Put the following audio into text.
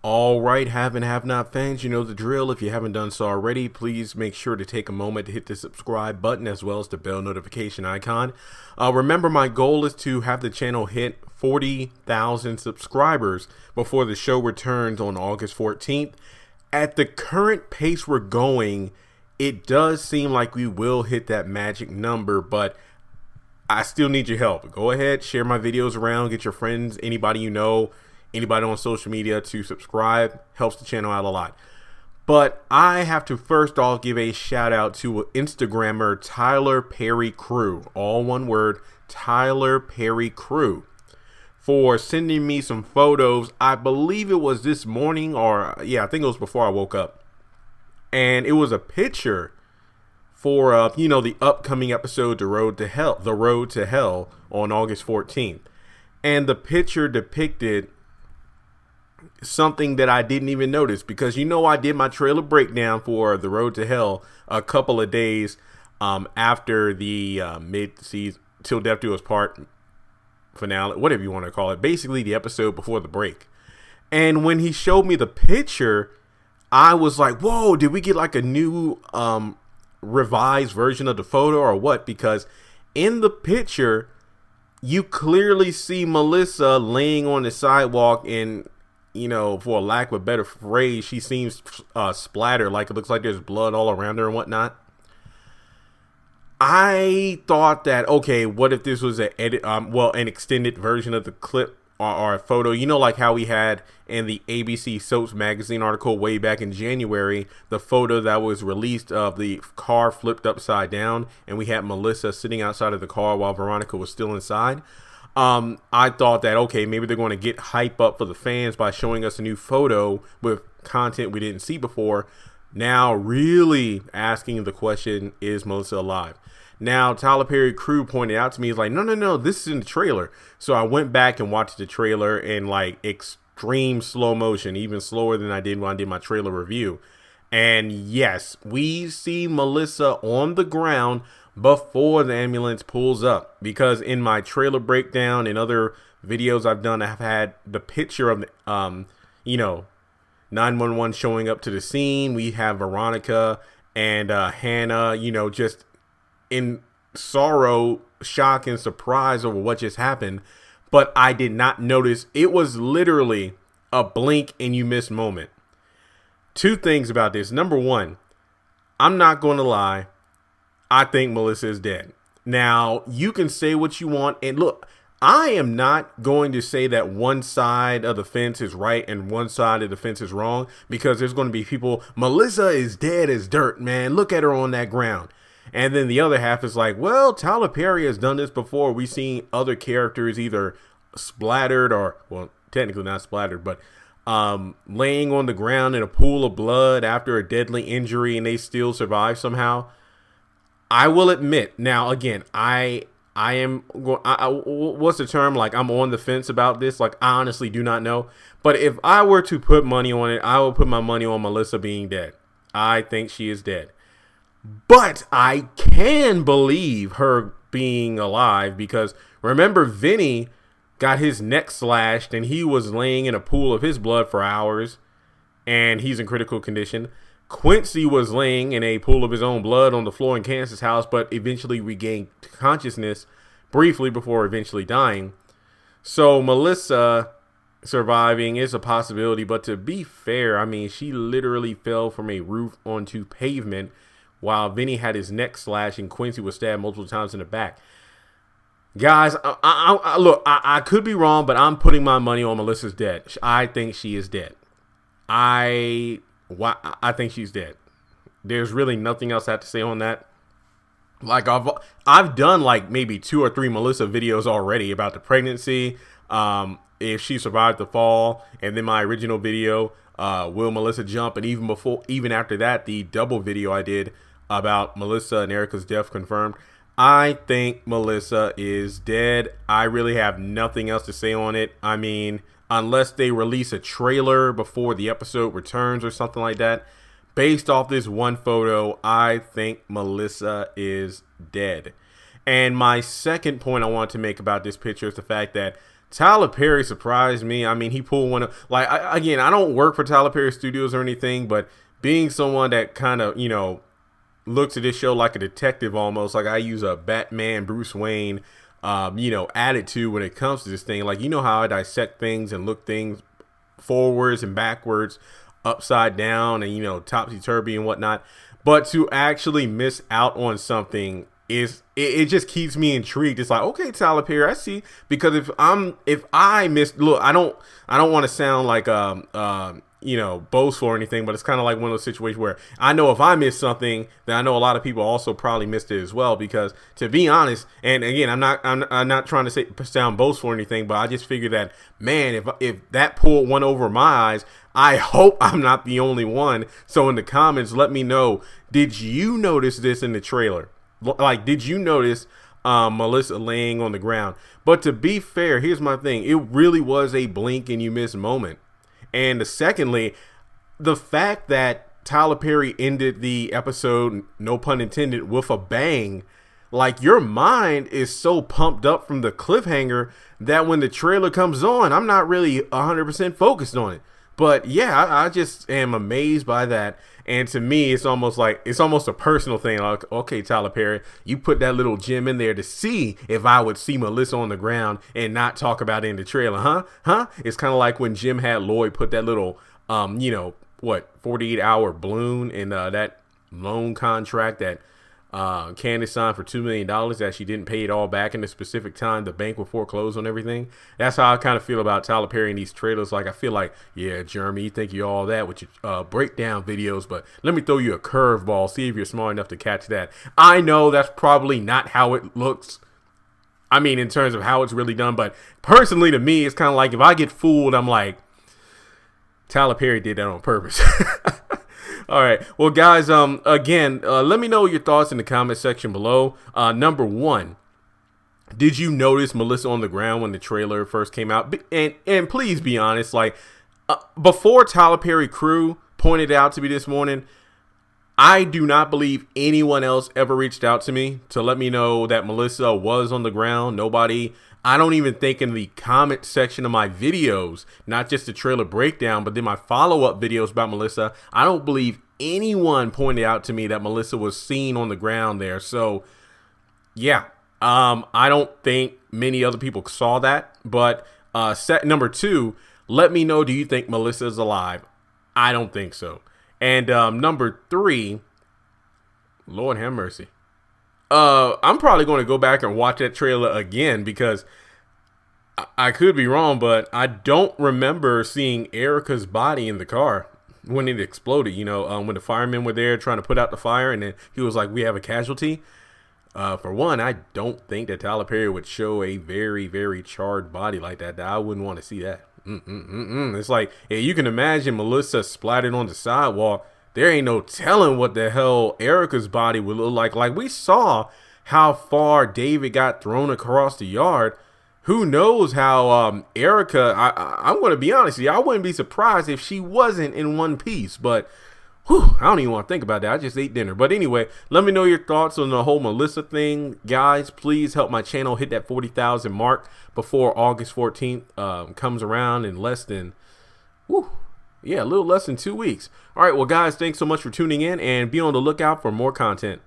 All right, have and have not fans, you know the drill. If you haven't done so already, please make sure to take a moment to hit the subscribe button as well as the bell notification icon. Remember, my goal is to have the channel hit 40,000 subscribers before the show returns on August 14th. At the current pace we're going, it does seem like we will hit that magic number, but I still need your help. Go ahead, share my videos around, get your friends, anybody you know, anybody on social media to subscribe. Helps the channel out a lot. But I have to first off give a shout out to Instagrammer Tyler Perry Crew, all one word, Tyler Perry Crew, for sending me some photos. I believe it was this morning, or yeah, I think it was before I woke up. And it was a picture for the upcoming episode, The Road to Hell on August 14th. And the picture depicted something that I didn't even notice, because I did my trailer breakdown for The Road to Hell a couple of days after the mid-season Till Death Do Us Part finale, whatever you want to call it, basically the episode before the break. And when he showed me the picture, I was like, whoa, did we get like a new revised version of the photo or what? Because in the picture, you clearly see Melissa laying on the sidewalk, and for a lack of a better phrase, she seems splattered, like it looks like there's blood all around her and whatnot. I thought that, okay, what if this was an extended version of the clip or a photo, like how we had in the ABC Soaps magazine article way back in January, the photo that was released of the car flipped upside down, and we had Melissa sitting outside of the car while Veronica was still inside. I thought that, okay, maybe they're going to get hype up for the fans by showing us a new photo with content we didn't see before. Now really asking the question, is Melissa alive? Now, Tyler Perry Crew pointed out to me, he's like, no, this is in the trailer. So I went back and watched the trailer in like extreme slow motion, even slower than I did when I did my trailer review. And yes, we see Melissa on the ground before the ambulance pulls up, because in my trailer breakdown and other videos I've done, I've had the picture of 911 showing up to the scene. We have Veronica and Hannah, just in sorrow, shock, and surprise over what just happened. But I did not notice. It was literally a blink and you miss moment. Two things about this. Number one, I'm not going to lie, I think Melissa is dead. Now, you can say what you want, and look, I am not going to say that one side of the fence is right and one side of the fence is wrong, because there's going to be people, Melissa is dead as dirt, man. Look at her on that ground. And then the other half is like, well, Tyler Perry has done this before. We've seen other characters either splattered or, well, technically not splattered, but laying on the ground in a pool of blood after a deadly injury, and they still survive somehow. I will admit, now again, I am, what's the term? Like, I'm on the fence about this. Like, I honestly do not know. But if I were to put money on it, I will put my money on Melissa being dead. I think she is dead. But I can believe her being alive, because remember, Vinny got his neck slashed and he was laying in a pool of his blood for hours, and he's in critical condition. Quincy was laying in a pool of his own blood on the floor in Kansas house, but eventually regained consciousness briefly before eventually dying. So Melissa surviving is a possibility, but to be fair, I mean, she literally fell from a roof onto pavement while Vinny had his neck slashed and Quincy was stabbed multiple times in the back. Guys, look, I could be wrong, but I'm putting my money on Melissa's dead. I think she is dead. I think she's dead. There's really nothing else I have to say on that. Like, I've done like maybe 2 or 3 Melissa videos already about the pregnancy, if she survived the fall, and then my original video, will Melissa jump, and even after that, the double video I did about Melissa and Erica's death confirmed. I think Melissa is dead. I really have nothing else to say on it. I mean, unless they release a trailer before the episode returns or something like that, based off this one photo, I think Melissa is dead. And my second point I want to make about this picture is the fact that Tyler Perry surprised me. I mean, he pulled one of, like, again, I don't work for Tyler Perry Studios or anything, but being someone that kind of, looks at this show like a detective almost, like I use a Batman, Bruce Wayne, attitude when it comes to this thing. Like, how I dissect things and look things forwards and backwards, upside down and, topsy-turvy and whatnot. But to actually miss out on something it just keeps me intrigued. It's like, okay, Tyler Perry, I see. Because if I miss, look, I don't want to sound like boastful or anything, but it's kind of like one of those situations where I know if I miss something, then I know a lot of people also probably missed it as well. Because to be honest, and again, I'm not trying to sound boastful or anything, but I just figure that, man, if that pulled one over my eyes, I hope I'm not the only one. So in the comments, let me know, did you notice this in the trailer? Like, did you notice Melissa laying on the ground? But to be fair, here's my thing. It really was a blink and you miss moment. And secondly, the fact that Tyler Perry ended the episode, no pun intended, with a bang, like, your mind is so pumped up from the cliffhanger that when the trailer comes on, I'm not really 100% focused on it. But yeah, I just am amazed by that. And to me, it's almost a personal thing. Like, okay, Tyler Perry, you put that little gem in there to see if I would see Melissa on the ground and not talk about it in the trailer, huh? It's kind of like when Jim had Lloyd put that little, 48-hour balloon in that loan contract that Candace signed for $2 million that she didn't pay it all back in a specific time. The bank will foreclose on everything. That's how I kind of feel about Tyler Perry and these trailers. Like, I feel like, yeah, Jeremy, you think you're all that with your breakdown videos, but let me throw you a curveball, see if you're smart enough to catch that. I know that's probably not how it looks, I mean, in terms of how it's really done, but personally to me, it's kind of like if I get fooled, I'm like, Tyler Perry did that on purpose. All right. Well, guys, again, let me know your thoughts in the comment section below. Number one, did you notice Melissa on the ground when the trailer first came out? And please be honest, like, before Tyler Perry crew pointed out to me this morning, I do not believe anyone else ever reached out to me to let me know that Melissa was on the ground. Nobody. I don't even think in the comment section of my videos, not just the trailer breakdown, but then my follow-up videos about Melissa, I don't believe anyone pointed out to me that Melissa was seen on the ground there. So, yeah, I don't think many other people saw that. But number two, let me know, do you think Melissa is alive? I don't think so. And number three, Lord have mercy. I'm probably going to go back and watch that trailer again because I could be wrong, but I don't remember seeing Erica's body in the car when it exploded. When the firemen were there trying to put out the fire, and then he was like, "We have a casualty." For one, I don't think that Tyler Perry would show a very, very charred body like that. I wouldn't want to see that. It's like, hey, you can imagine Melissa splattered on the sidewalk. There ain't no telling what the hell Erica's body would look like. Like, we saw how far David got thrown across the yard. Who knows how Erica, I'm going to be honest with you, I wouldn't be surprised if she wasn't in one piece. But I don't even want to think about that. I just ate dinner. But anyway, let me know your thoughts on the whole Melissa thing. Guys, please help my channel hit that 40,000 mark before August 14th comes around in less than, a little less than 2 weeks. All right, well, guys, thanks so much for tuning in, and be on the lookout for more content.